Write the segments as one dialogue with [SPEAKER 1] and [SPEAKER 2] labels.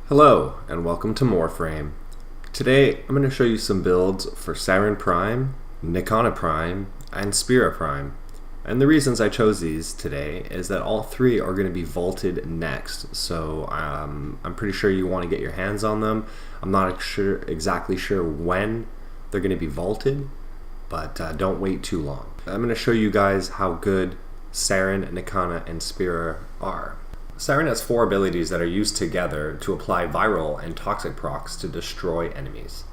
[SPEAKER 1] Hello and welcome to Warframe. Today I'm going to show you some builds for Saryn Prime, Nikana Prime, and Spira Prime. And the reasons I chose these today is that all three are going to be vaulted next, so I'm pretty sure you want to get your hands on them. I'm not exactly sure when they're going to be vaulted, but don't wait too long. I'm going to show you guys how good Saryn, Nikana, and Spira are. Saryn has 4 abilities that are used together to apply viral and toxic procs to destroy enemies.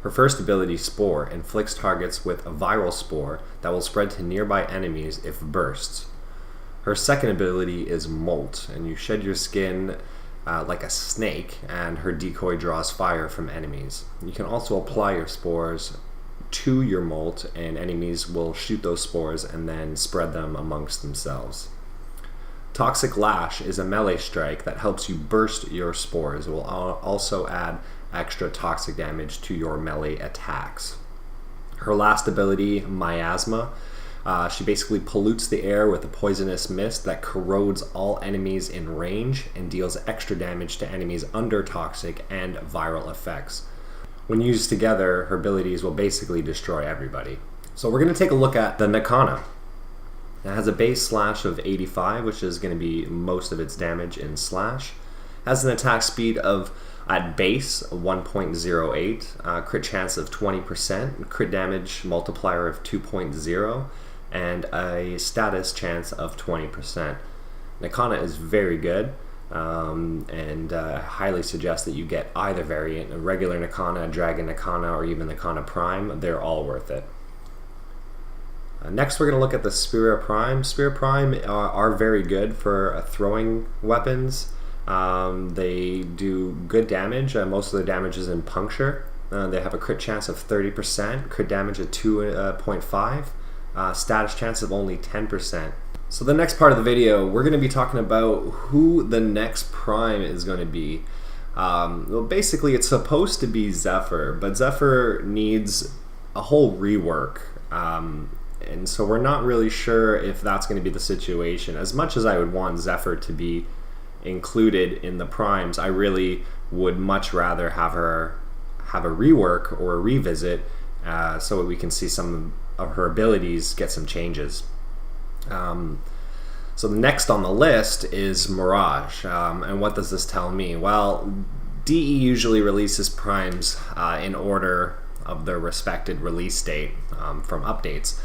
[SPEAKER 1] Her first ability, Spore, inflicts targets with a viral spore that will spread to nearby enemies if bursts. Her second ability is Molt, and you shed your skin like a snake, and her decoy draws fire from enemies. You can also apply your spores to your Molt, and enemies will shoot those spores and then spread them amongst themselves. Toxic Lash is a melee strike that helps you burst your spores. It will also add extra toxic damage to your melee attacks. Her last ability, Miasma, she basically pollutes the air with a poisonous mist that corrodes all enemies in range and deals extra damage to enemies under toxic and viral effects. When used together, her abilities will basically destroy everybody. So we're going to take a look at the Nikana. It has a base slash of 85, which is going to be most of its damage in slash. Has an attack speed of, at base, 1.08, crit chance of 20%, crit damage multiplier of 2.0, and a status chance of 20%. Nikana is very good, and highly suggest that you get either variant, a regular Nikana, a Dragon Nikana, or even Nikana Prime. They're all worth it. Next we're going to look at the Spira Prime. Spira Prime are very good for throwing weapons. They do good damage. Most of their damage is in puncture. They have a crit chance of 30%, crit damage of 2.5, status chance of only 10%. So the next part of the video, we're going to be talking about who the next Prime is going to be. Well, basically it's supposed to be Zephyr, but Zephyr needs a whole rework. And so we're not really sure if that's going to be the situation. As much as I would want Zephyr to be included in the primes, I really would much rather have her have a rework or a revisit so that we can see some of her abilities get some changes. So the next on the list is Mirage. And what does this tell me? Well, DE usually releases primes in order of their respected release date from updates.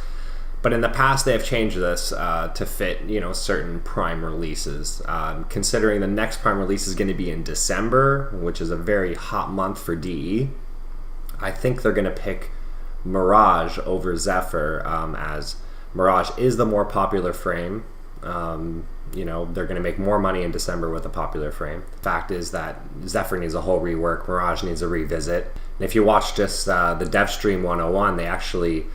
[SPEAKER 1] But in the past, they have changed this to fit, certain Prime releases. Considering the next Prime release is going to be in December, which is a very hot month for DE, I think they're going to pick Mirage over Zephyr, as Mirage is the more popular frame. They're going to make more money in December with a popular frame. The fact is that Zephyr needs a whole rework, Mirage needs a revisit. And if you watch just the Dev Stream 101, they actually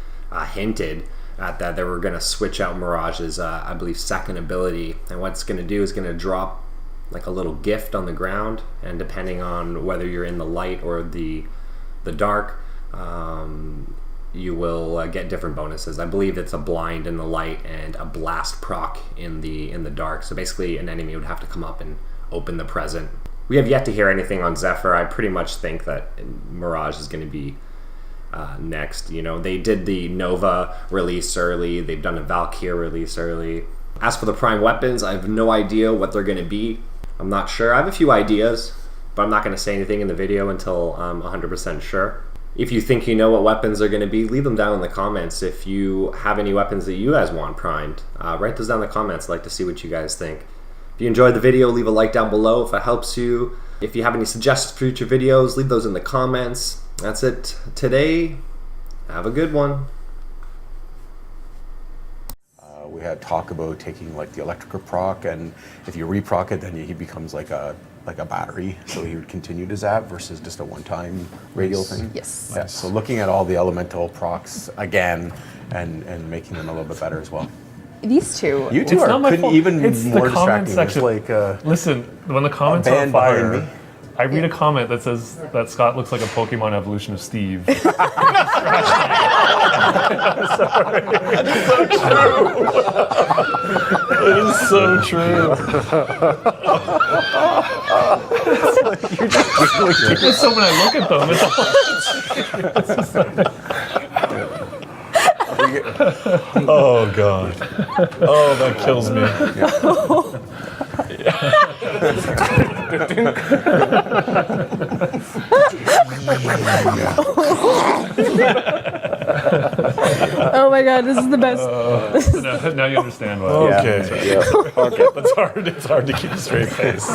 [SPEAKER 1] hinted at that they were going to switch out Mirage's, I believe, second ability. And what it's going to do is going to drop like a little gift on the ground, and depending on whether you're in the light or the dark, you will get different bonuses. I believe it's a blind in the light and a blast proc in the dark. So basically an enemy would have to come up and open the present. We have yet to hear anything on Zephyr. I pretty much think that Mirage is going to be next. They did the Nova release early. They've done a Valkyrie release early. As for the Prime weapons, I have no idea what they're going to be. I'm not sure. I have a few ideas, but I'm not going to say anything in the video until I'm 100% sure. If you think you know what weapons are going to be, leave them down in the comments. If you have any weapons that you guys want primed, write those down in the comments. I'd like to see what you guys think. If you enjoyed the video, leave a like down below if it helps you. If you have any suggestions for future videos, leave those in the comments. That's it today. Have a good one.
[SPEAKER 2] We had talk about taking like the electrical proc, and if you reproc it, then he becomes like a battery, so he would continue to zap versus just a one-time radial thing.
[SPEAKER 3] Yes.
[SPEAKER 2] Yeah, so looking at all the elemental procs again and making them a little bit better as well.
[SPEAKER 3] These two.
[SPEAKER 2] You two couldn't even
[SPEAKER 4] it's
[SPEAKER 2] more
[SPEAKER 4] the comment
[SPEAKER 2] distracting.
[SPEAKER 4] section.
[SPEAKER 2] It's like
[SPEAKER 4] listen, when the comments are on fire, I read a comment that says that Scott looks like a Pokemon evolution of Steve. It is so true. It's so when I look at them, it's all
[SPEAKER 3] Oh God. Oh, that kills me.
[SPEAKER 5] Oh my god, this is the best.
[SPEAKER 4] now you understand why.
[SPEAKER 3] Okay.
[SPEAKER 2] Yeah. Okay.
[SPEAKER 3] It's hard to keep a straight face.